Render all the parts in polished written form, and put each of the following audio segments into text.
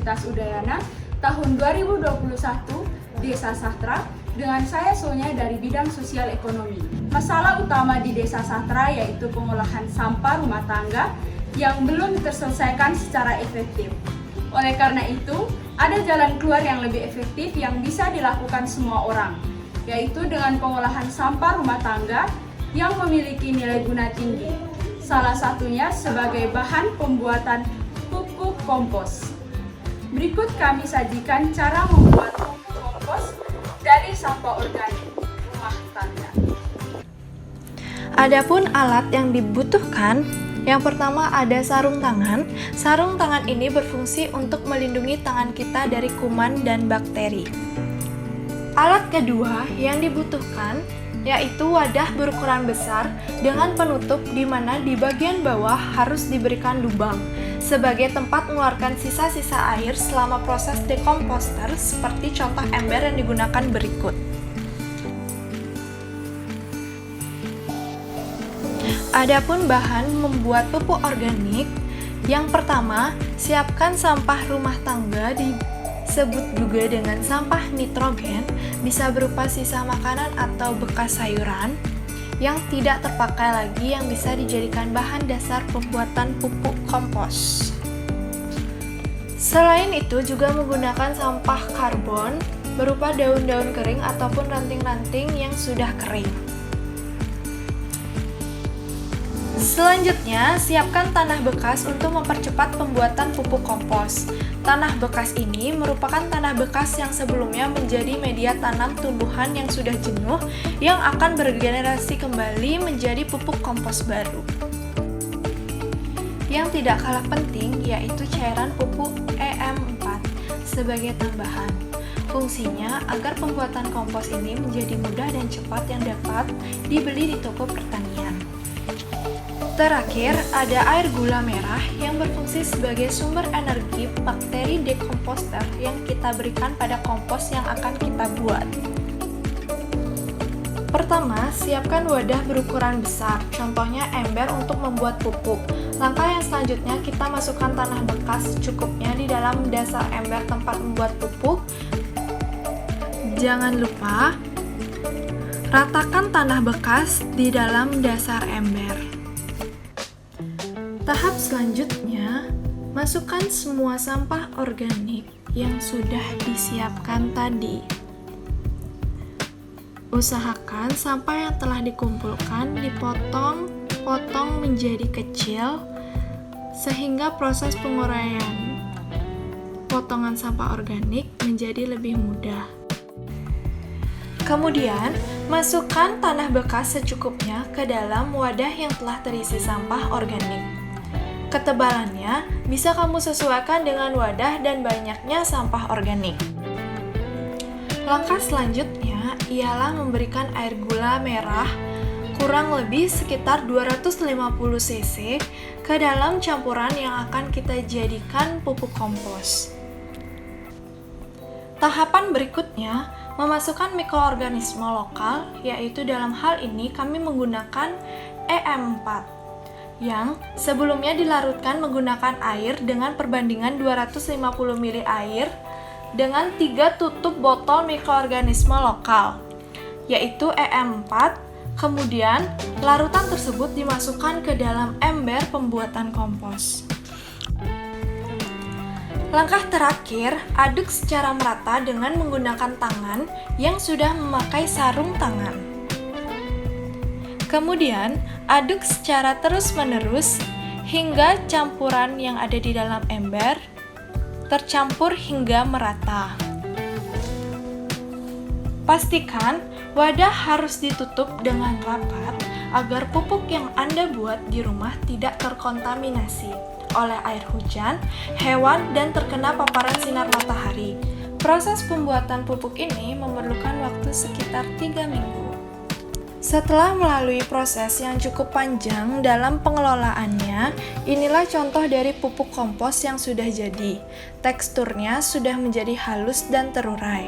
Universitas Udayana tahun 2021 Desa Sastra dengan saya Sonya dari bidang sosial ekonomi. Masalah utama di Desa Sastra yaitu pengolahan sampah rumah tangga yang belum terselesaikan secara efektif. Oleh karena itu, ada jalan keluar yang lebih efektif yang bisa dilakukan semua orang, yaitu dengan pengolahan sampah rumah tangga yang memiliki nilai guna tinggi. Salah satunya sebagai bahan pembuatan pupuk kompos. Berikut kami sajikan cara membuat pupuk kompos dari sampah organik rumah tangga. Adapun alat yang dibutuhkan, yang pertama ada sarung tangan. Sarung tangan ini berfungsi untuk melindungi tangan kita dari kuman dan bakteri. Alat kedua yang dibutuhkan yaitu wadah berukuran besar dengan penutup di mana di bagian bawah harus diberikan lubang sebagai tempat mengeluarkan sisa-sisa air selama proses dekomposter seperti contoh ember yang digunakan berikut. Adapun bahan membuat pupuk organik, yang pertama, siapkan sampah rumah tangga disebut juga dengan sampah nitrogen, bisa berupa sisa makanan atau bekas sayuran yang tidak terpakai lagi yang bisa dijadikan bahan dasar pembuatan pupuk kompos. Selain itu juga menggunakan sampah karbon berupa daun-daun kering ataupun ranting-ranting yang sudah kering. Selanjutnya, siapkan tanah bekas untuk mempercepat pembuatan pupuk kompos. Tanah bekas ini merupakan tanah bekas yang sebelumnya menjadi media tanam tumbuhan yang sudah jenuh yang akan beregenerasi kembali menjadi pupuk kompos baru. Yang tidak kalah penting yaitu cairan pupuk EM4 sebagai tambahan. Fungsinya agar pembuatan kompos ini menjadi mudah dan cepat yang dapat dibeli di toko pertanian. Terakhir, ada air gula merah yang berfungsi sebagai sumber energi bakteri dekomposter yang kita berikan pada kompos yang akan kita buat. Pertama, siapkan wadah berukuran besar, contohnya ember untuk membuat pupuk. Langkah yang selanjutnya, kita masukkan tanah bekas secukupnya di dalam dasar ember tempat membuat pupuk. Jangan lupa, ratakan tanah bekas di dalam dasar ember. Tahap selanjutnya, masukkan semua sampah organik yang sudah disiapkan tadi. Usahakan sampah yang telah dikumpulkan dipotong menjadi kecil sehingga proses penguraian potongan sampah organik menjadi lebih mudah. Kemudian, masukkan tanah bekas secukupnya ke dalam wadah yang telah terisi sampah organik. Ketebalannya bisa kamu sesuaikan dengan wadah dan banyaknya sampah organik. Langkah selanjutnya ialah memberikan air gula merah kurang lebih sekitar 250 cc ke dalam campuran yang akan kita jadikan pupuk kompos. Tahapan berikutnya, memasukkan mikroorganisme lokal, yaitu dalam hal ini kami menggunakan EM4. Yang sebelumnya dilarutkan menggunakan air dengan perbandingan 250 ml air dengan 3 tutup botol mikroorganisme lokal, yaitu EM4. Kemudian, larutan tersebut dimasukkan ke dalam ember pembuatan kompos. Langkah terakhir, aduk secara merata dengan menggunakan tangan yang sudah memakai sarung tangan. Kemudian, aduk secara terus-menerus hingga campuran yang ada di dalam ember tercampur hingga merata. Pastikan wadah harus ditutup dengan rapat agar pupuk yang Anda buat di rumah tidak terkontaminasi oleh air hujan, hewan, dan terkena paparan sinar matahari. Proses pembuatan pupuk ini memerlukan waktu sekitar 3 minggu. Setelah melalui proses yang cukup panjang dalam pengelolaannya, inilah contoh dari pupuk kompos yang sudah jadi. Teksturnya sudah menjadi halus dan terurai.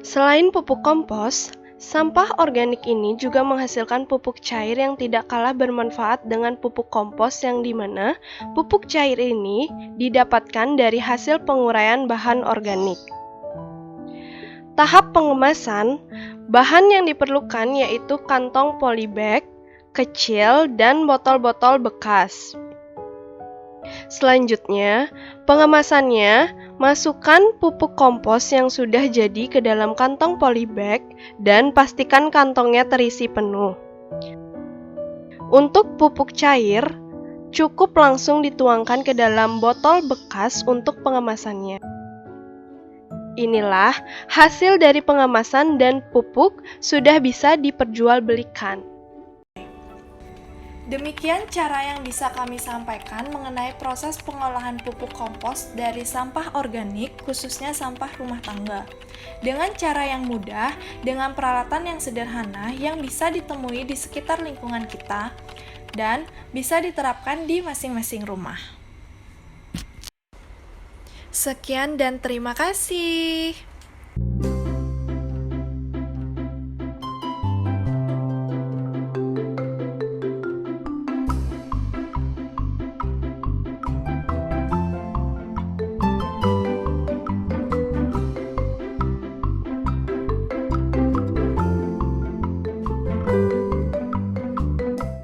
Selain pupuk kompos, Sampah organik ini juga menghasilkan pupuk cair yang tidak kalah bermanfaat dengan pupuk kompos yang dimana pupuk cair ini didapatkan dari hasil penguraian bahan organik. Tahap pengemasan, bahan yang diperlukan yaitu kantong polybag kecil dan botol-botol bekas. Selanjutnya, pengemasannya, masukkan pupuk kompos yang sudah jadi ke dalam kantong polybag dan pastikan kantongnya terisi penuh. Untuk pupuk cair, cukup langsung dituangkan ke dalam botol bekas untuk pengemasannya. Inilah hasil dari pengemasan dan pupuk sudah bisa diperjualbelikan. Demikian cara yang bisa kami sampaikan mengenai proses pengolahan pupuk kompos dari sampah organik, khususnya sampah rumah tangga. Dengan cara yang mudah, dengan peralatan yang sederhana yang bisa ditemui di sekitar lingkungan kita, dan bisa diterapkan di masing-masing rumah. Sekian dan terima kasih.